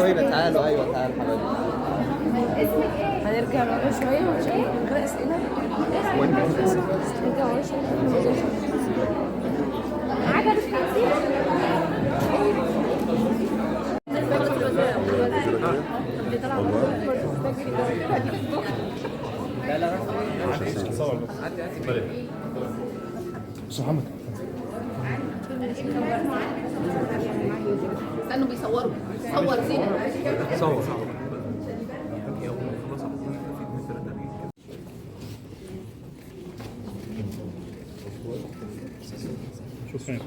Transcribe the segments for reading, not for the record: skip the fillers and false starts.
تعالوا هنا، تعالوا. ايوه تعالوا حبايبي. هنرجع لورا شوية ونشوف من غير أسئلة. نرجع ورا شوية. عجبك لا لا محمد استنوا بيصوروا. صور زينة. صور. شكرا.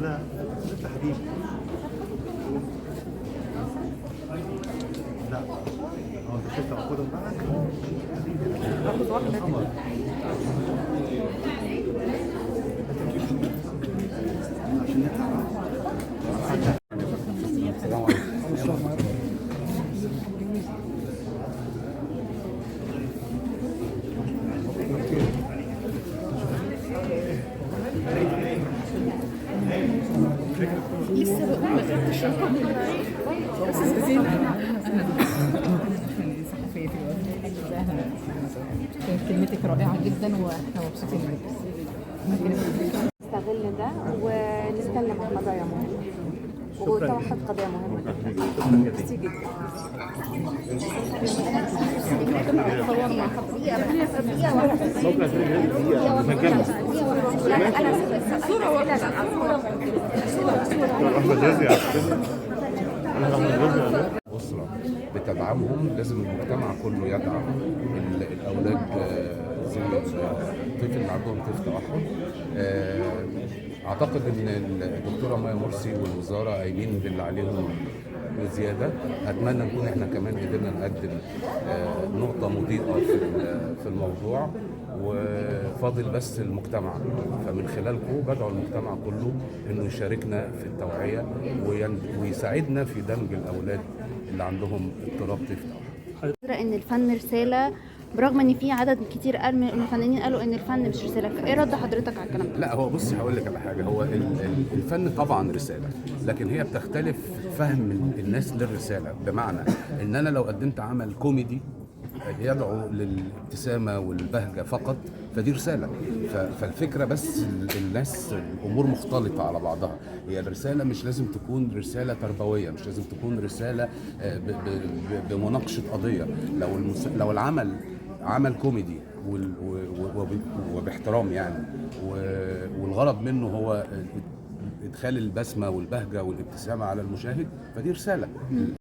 لا انت حبيبي. لا انت شفت اخدها معاك اخد واحده عشان نطلع. السلام عليكم. لسه بقول ما خدتش أستاذة زينة. صحفية في الوقت. كانت كلمتك رائعة جدا واحنا مبسوطين بك. نستغل ده ونتكلم عن قضايا مهمة وتوحد قضايا مهمة جدا. ميرسي جدا. صور مع أسرة بتدعمهم، لازم المجتمع كله يدعم الأولاد زي الطفل اللي عندهم طفل توحد. أعتقد إن الدكتورة مايا مرسي والوزارة قايمين باللي عليهم بزيادة. أتمنى نكون إحنا كمان قدرنا نقدم نقطة مضيئة في الموضوع، وفاضل بس المجتمع. فمن خلالكم بدعو المجتمع كله إنه يشاركنا في التوعية ويساعدنا في دمج الأولاد اللي عندهم اضطراب طفل. ان الفن رسالة، برغم ان في عدد كتير قال من الفنانين قالوا ان الفن مش رسالة. ايه رد حضرتك على الكلام ده؟ لا هو بصي هقول لك على حاجه. هو الفن طبعا رساله، لكن هي بتختلف فهم الناس للرساله. بمعنى ان انا لو قدمت عمل كوميدي يدعو للابتسامه والبهجه فقط فدي رساله. فالفكره بس الناس الامور مختلطه على بعضها. هي الرساله مش لازم تكون رساله تربويه، مش لازم تكون رساله بمناقشه قضيه. لو العمل عمل كوميدي وباحترام يعني، والغرض منه هو ادخال البسمه والبهجه والابتسامه على المشاهد، فدي رساله.